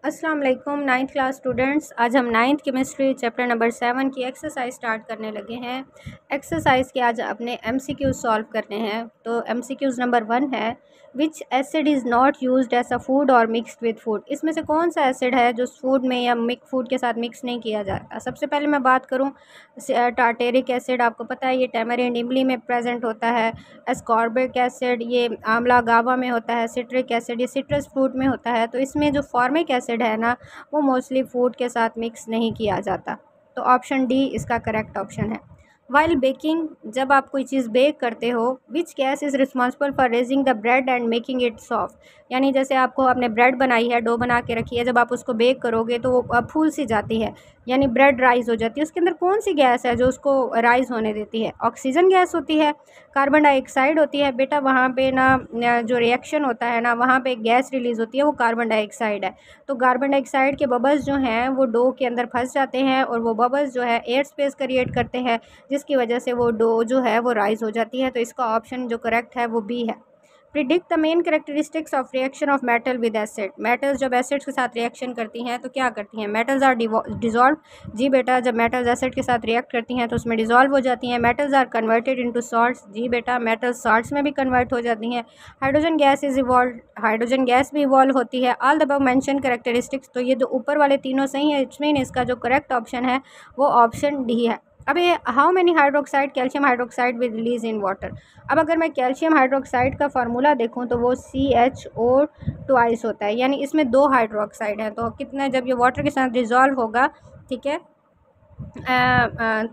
अस्सलाम वालेकुम ninth class students. आज हम नाइन्थ केमिस्ट्री चैप्टर नंबर 7 की एक्सरसाइज स्टार्ट करने लगे हैं। एक्सरसाइज के आज अपने एमसीक्यूज सॉल्व करने हैं। तो एमसीक्यूज नंबर 1 है, which acid is not used as a food और मिक्सड विद फूड। इसमें से कौन सा एसिड है जो फूड में या फूड के साथ मिक्स नहीं किया जाता। सबसे पहले मैं बात करूँ टार्टेरिक एसिड, आपको पता है ये टैमरिंड इमली में प्रेजेंट होता है। एस्कॉर्बिक एसिड ये आंवला गावा में होता है। सिट्रिक एसिड ये सिट्रस फ्रूट में होता है। तो इसमें जो फॉर्मिक एसिड है ना, वो मोस्टली फूड के साथ मिक्स नहीं किया जाता। तो ऑप्शन डी इसका करेक्ट ऑप्शन है। वाइल बेकिंग, जब आप कोई चीज़ बेक करते हो, which gas is responsible for raising the bread and making it soft. यानी जैसे आपने ब्रेड बनाई है, डो बना के रखी है, जब आप उसको बेक करोगे तो वो फूल सी जाती है, यानी ब्रेड राइज हो जाती है। उसके अंदर कौन सी गैस है जो उसको राइज होने देती है? ऑक्सीजन गैस होती है, कार्बन डाइऑक्साइड होती है। बेटा वहाँ पे ना जो रिएक्शन होता है ना, वहाँ पे एक गैस रिलीज़ होती है, वो कार्बन डाइऑक्साइड है। तो कार्बन डाइऑक्साइड के बबल्स जो हैं वो डो के अंदर फंस जाते हैं और वो बबल्स जो है एयर स्पेस क्रिएट करते हैं, जिसकी वजह से वो डो जो है वो राइज हो जाती है। तो इसका ऑप्शन जो करेक्ट है वो बी है। Predict the main characteristics of reaction of metal with acid. Metals जब एसिड्स के साथ रिएक्शन करती हैं तो क्या करती हैं? Metals are dissolve. जी बेटा, जब मेटल्स एसिड के साथ रिएक्ट करती हैं तो उसमें डिजॉल्व हो जाती हैं। Metals are converted into salts. जी बेटा, मेटल्स सॉल्ट्स में भी कन्वर्ट हो जाती हैं। Hydrogen gas is evolve, hydrogen gas भी इवॉल्व होती है। All the above mention characteristics, तो ये जो ऊपर वाले तीनों सही है। इट्स मीन इसका जो करेक्ट ऑप्शन है वो ऑप्शन डी है। अब ये how many hydroxide calcium hydroxide with release in water. अब अगर मैं कैल्शियम हाइड्रोक्साइड का फार्मूला देखूं तो वो CHO ट्वाइस होता है, यानी इसमें 2 हाइड्रोक्साइड हैं। तो कितना, जब ये वाटर के साथ डिज़ोल्व होगा, ठीक है,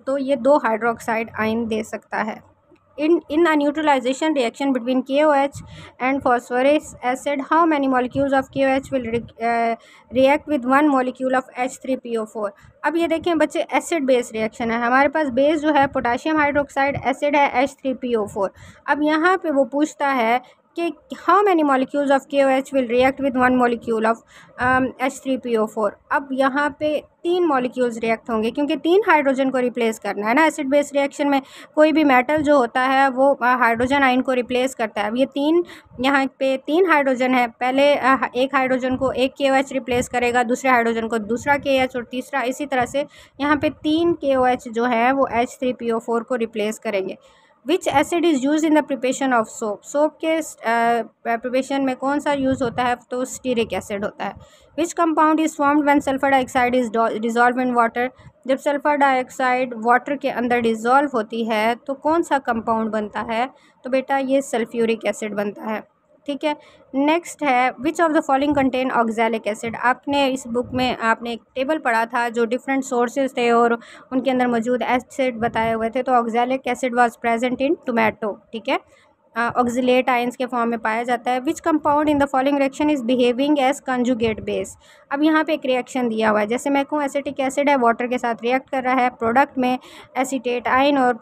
तो ये 2 हाइड्रोक्साइड आयन दे सकता है। In a neutralization reaction between KOH and phosphorus acid, how many molecules of KOH will react with 1 molecule of H3PO4। अब ये देखें बच्चे, एसिड बेस रिएक्शन है, हमारे पास बेस जो है पोटाशियम हाइड्रोक्साइड, एसिड है H3PO4। अब यहाँ पे वो पूछता है कि how many molecules of KOH will react with 1 molecule of H3PO4। अब यहाँ पे 3 मॉलिक्यूल्स रिएक्ट होंगे, क्योंकि 3 हाइड्रोजन को रिप्लेस करना है ना। एसिड बेस रिएक्शन में कोई भी मेटल जो होता है वो हाइड्रोजन आयन को रिप्लेस करता है। अब ये 3, यहाँ पे 3 हाइड्रोजन है, पहले एक हाइड्रोजन को एक KOH रिप्लेस करेगा, दूसरे हाइड्रोजन को दूसरा KH और तीसरा, इसी तरह से यहाँ पे 3 KOH जो है वो H3PO4 को रिप्लेस करेंगे। विच acid is use in the preparation of soap. Soap के प्रिपरेशन में कौन सा यूज़ होता है? तो स्टीरिक एसिड होता है। Which compound is formed when sulphur dioxide is dissolve in water. जब सल्फर डाइऑक्साइड वाटर के अंदर डिज़ोल्व होती है तो कौन सा कंपाउंड बनता है? तो बेटा ये सल्फ्यूरिक एसिड बनता है, ठीक है। नेक्स्ट है, which of the following contain oxalic acid. आपने इस बुक में आपने एक टेबल पढ़ा था जो डिफरेंट सोर्सेज थे और उनके अंदर मौजूद एसिड बताए हुए थे। तो oxalic acid was present in tomato, ठीक है, ऑक्जिलेट आयंस के फॉर्म में पाया जाता है। Which compound in the following reaction is behaving as conjugate base. अब यहाँ पे एक रिएक्शन दिया हुआ है, जैसे मैं कहूँ एसिटिक एसिड है, वाटर के साथ रिएक्ट कर रहा है, प्रोडक्ट में एसीटेट आयन और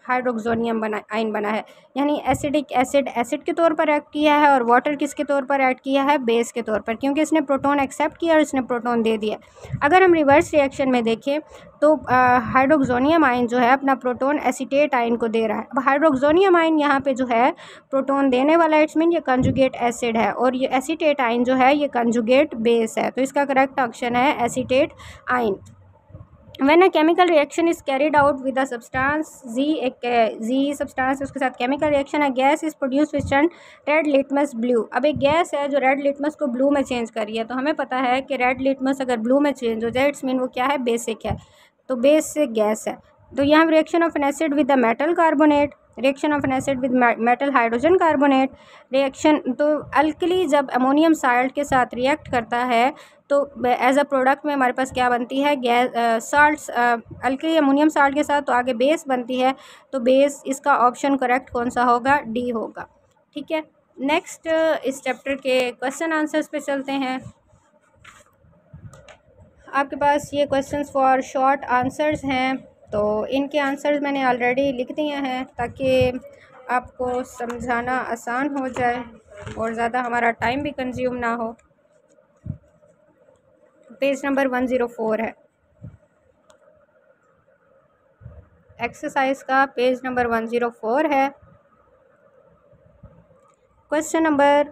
हाइड्रोक्सोनियम आयन बना है, यानी एसिडिक एसिड एसिड के तौर पर एक्ट किया है और वाटर किसके तौर पर एक्ट किया है? बेस के तौर पर, क्योंकि इसने प्रोटॉन एक्सेप्ट किया और इसने प्रोटॉन दे दिया। अगर हम रिवर्स रिएक्शन में देखें तो हाइड्रोक्सोनियम आयन जो है अपना प्रोटॉन एसीटेट आयन को दे रहा है। अब हाइड्रोक्सोनियम आयन यहाँ पे जो है प्रोटॉन देने वाला, इट्स मीन ये कंजुगेट एसिड है, और ये एसीटेट आयन जो है ये कंजुगेट बेस है। तो इसका करेक्ट ऑप्शन है acetate ion. When a chemical reaction is carried out with a substance Z, एक Z substance है, उसके साथ chemical reaction है, gas is produced which turn red litmus blue। अब एक गैस है जो रेड लिटमस को ब्लू में चेंज कर रही है। तो हमें पता है कि रेड लिटमस अगर ब्लू में चेंज हो जाए, इट्स मीन वो क्या है? बेसिक है, तो बेसिक गैस है। तो यहाँ reaction of N acid with the metal carbonate, reaction of N acid with metal hydrogen carbonate, reaction तो अल्कली जब अमोनियम साल्ट के साथ रिएक्ट करता है तो एज अ प्रोडक्ट में हमारे पास क्या बनती है? Gas salts, alkali ammonium salt के साथ तो आगे बेस बनती है। तो बेस, इसका ऑप्शन करेक्ट कौन सा होगा? डी होगा, ठीक है। नेक्स्ट इस चैप्टर के क्वेश्चन आंसर्स पे चलते हैं। आपके पास ये क्वेश्चंस फॉर शॉर्ट आंसर्स हैं, तो इनके आंसर्स मैंने ऑलरेडी लिख दिए हैं ताकि आपको समझाना आसान हो जाए और ज़्यादा हमारा टाइम भी कंज्यूम ना हो। पेज नंबर 104 है, एक्सरसाइज का पेज नंबर 104 है। क्वेश्चन नंबर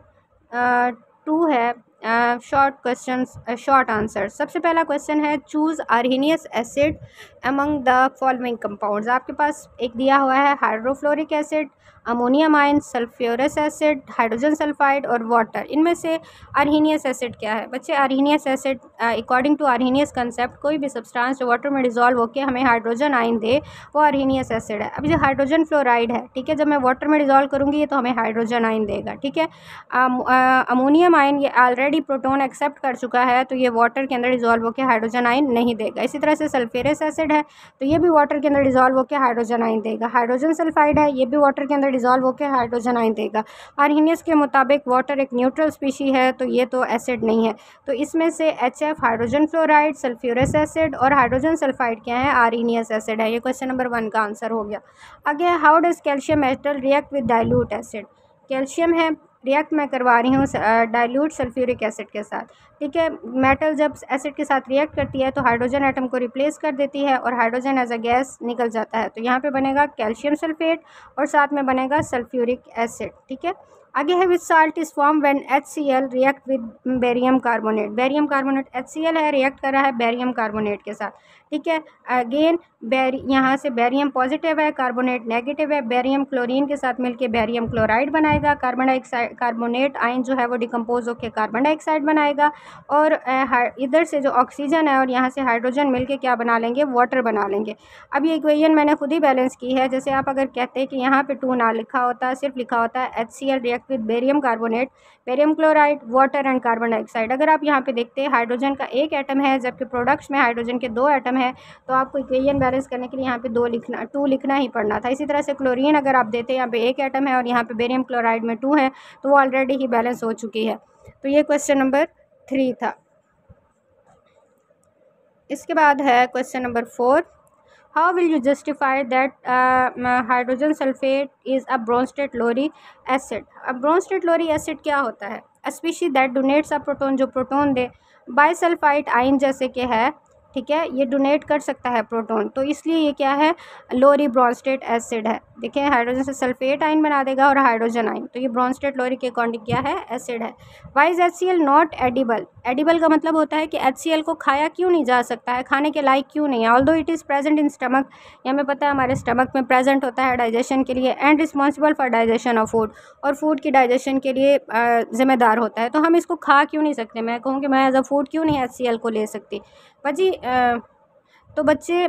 2 है, शॉर्ट क्वेश्चन शॉर्ट आंसर। सबसे पहला क्वेश्चन है, choose Arrhenius acid among the following compounds. आपके पास एक दिया हुआ है hydrofluoric acid, ammonium ion, sulphurous acid, hydrogen sulphide और वाटर। इनमें से अर्हीनियस एसिड क्या है बच्चे? Arrhenius acid according to Arrhenius concept कोई भी सब्सटेंस जो वाटर में डिजॉल्व होकर हमें हाइड्रोजन आयन दे वो अर्हीनियस एसिड है। अब ये हाइड्रोजन फ्लोराइड है, ठीक है, जब मैं वाटर में डिजॉल्व करूँगी ये तो हमें हाइड्रोजन आयन देगा, ठीक है। अमोनियम आयन ये ऑलरेडी प्रोटोन एक्सेप्ट कर चुका है तो ये वाटर के अंदर डिजॉल्व होकर हाइड्रोजन आयन नहीं देगा। इसी तरह से सल्फ्यूरस एसिड है तो ये भी वाटर के अंदर डिजॉल्व होकर हाइड्रोजन आयन देगा। हाइड्रोजन सल्फाइड है ये भी वाटर के अंदर डिजॉल्व होकर हाइड्रोजन आयन देगा। अर्हीनियस के मुताबिक वाटर एक न्यूट्रल स्पीशी है तो ये तो एसिड नहीं है। तो इसमें से HF hydrogen fluoride, sulphurous acid और हाइड्रोजन सल्फाइड क्या है? अर्हीनियस एसिड है। ये क्वेश्चन नंबर 1 का आंसर हो गया। आगे, how does calcium metal react with dilute acid. Calcium है, रिएक्ट मैं करवा रही हूँ डाइल्यूट सल्फ्यूरिक एसिड के साथ, ठीक है। मेटल जब एसिड के साथ रिएक्ट करती है तो हाइड्रोजन एटम को रिप्लेस कर देती है और हाइड्रोजन एज अ गैस निकल जाता है। तो यहाँ पे बनेगा कैल्शियम सल्फेट और साथ में बनेगा सल्फ्यूरिक एसिड, ठीक है। आगे है, which salt is form when HCl react with barium carbonate. Barium carbonate HCl है, रिएक्ट कर रहा है बेरियम कार्बोनेट के साथ, ठीक है। अगेन यहाँ से बेरियम पॉजिटिव है, कार्बोनेट नेगेटिव है। बेरियम क्लोरीन के साथ मिलके बेरियम क्लोराइड बनाएगा। कार्बन डाइऑक्साइड कार्बोनेट आयन जो है वो डिकम्पोज होकर कार्बन डाइऑक्साइड बनाएगा और इधर से जो ऑक्सीजन है और यहाँ से हाइड्रोजन मिलके क्या बना लेंगे? वाटर बना लेंगे। अब ये इक्वेशन मैंने खुद ही बैलेंस की है। जैसे आप अगर कहते हैं कि यहाँ पे 2 ना लिखा होता, सिर्फ लिखा होता है HCl react with barium carbonate, barium chloride, water and carbon dioxide. अगर आप यहाँ पे देखते हैं हाइड्रोजन का 1 एटम है जबकि प्रोडक्ट्स में हाइड्रोजन के 2 एटम है तो आपको इक्वेशन बैलेंस करने के लिए यहाँ पे 2 लिखना ही पड़ना था। इसी तरह से क्लोरीन अगर आप देते हैं यहाँ पे 1 एटम है और यहाँ पे बेरियम क्लोराइड में 2 है तो वो ऑलरेडी ही बैलेंस हो चुकी है। तो ये क्वेश्चन नंबर 3 था। इसके बाद है question number 4, how will you justify that hydrogen sulphate is a Bronsted Lowry acid. अब ब्रोंस्टेड लोरी एसिड क्या होता है? A species that donates a proton, जो प्रोटोन दे। बाइसल्फाइड आयन जैसे कि है, ठीक है, ये डोनेट कर सकता है प्रोटोन तो इसलिए ये क्या है? लोरी ब्रोंस्टेड एसिड है। देखिए हाइड्रोजन से सल्फेट आयन बना देगा और हाइड्रोजन आयन, तो ये ब्रोंस्टेड लोरी के अकॉर्डिंग क्या है? एसिड है। Why is HCl not edible. Edible का मतलब होता है कि HCl को खाया क्यों नहीं जा सकता है, खाने के लायक क्यों नहीं है। Although it is present in stomach, ये हमें पता है हमारे स्टमक में प्रेजेंट होता है डाइजेशन के लिए, and responsible for digestion of food, और फूड की डाइजेशन के लिए ज़िम्मेदार होता है। तो हम इसको खा क्यों नहीं सकते? मैं कहूँ कि मैं एज अ फूड क्यों नहीं HCl को ले सकती? बाजी तो बच्चे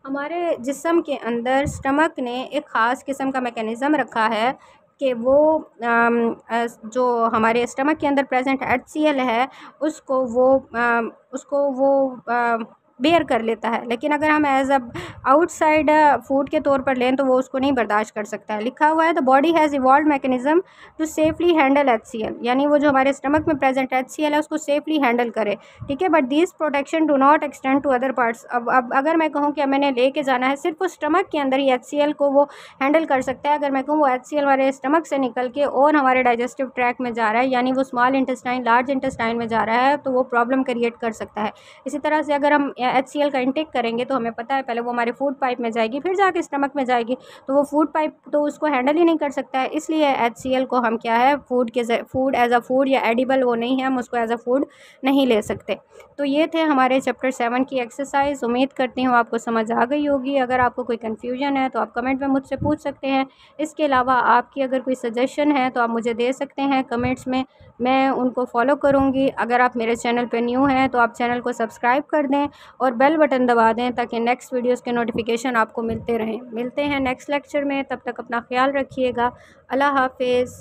हमारे जिस्म के अंदर स्टमक ने एक ख़ास किस्म का मैकेनिज़्म रखा है कि वो जो हमारे स्टमक के अंदर प्रेजेंट HCl है उसको वो बेयर कर लेता है। लेकिन अगर हम एज अ आउटसाइड फूड के तौर पर लें तो वो उसको नहीं बर्दाश्त कर सकता है। लिखा हुआ है the body has evolve mechanism to safely handle HCl, यानी वो जो हमारे स्टमक में प्रेजेंट HCl है उसको सेफली हैंडल करे, ठीक है। But this protection do not extend to other parts. अब अगर मैं कहूँ कि मैंने लेके जाना है सिर्फ वो स्टमक के अंदर ही HCl को वो हैंडल कर सकता है। अगर मैं कहूँ वो HCl हमारे स्टमक से निकल के और हमारे डाइजेस्टिव ट्रैक में जा रहा है, यानी वो स्मॉल इंटेस्टाइन लार्ज इंटेस्टाइन में जा रहा है, तो वो प्रॉब्लम क्रिएट कर सकता है। इसी तरह से अगर हम HCl का इंटेक करेंगे तो हमें पता है पहले वो हमारे फूड पाइप में जाएगी फिर जाके स्टमक में जाएगी, तो वो फूड पाइप तो उसको हैंडल ही नहीं कर सकता है। इसलिए HCl को हम क्या है फूड एज अ फूड या एडिबल वो नहीं है, हम उसको एज अ फूड नहीं ले सकते। तो ये थे हमारे चैप्टर 7 की एक्सरसाइज। उम्मीद करती हूँ आपको समझ आ गई होगी। अगर आपको कोई कन्फ्यूजन है तो आप कमेंट में मुझसे पूछ सकते हैं। इसके अलावा आपकी अगर कोई सजेशन है तो आप मुझे दे सकते हैं कमेंट्स में, मैं उनको फॉलो करूँगी। अगर आप मेरे चैनल पर न्यू हैं तो आप चैनल को सब्सक्राइब कर दें और बेल बटन दबा दें ताकि नेक्स्ट वीडियोस के नोटिफिकेशन आपको मिलते रहें। मिलते हैं नेक्स्ट लेक्चर में, तब तक अपना ख्याल रखिएगा। अल्लाह हाफिज़।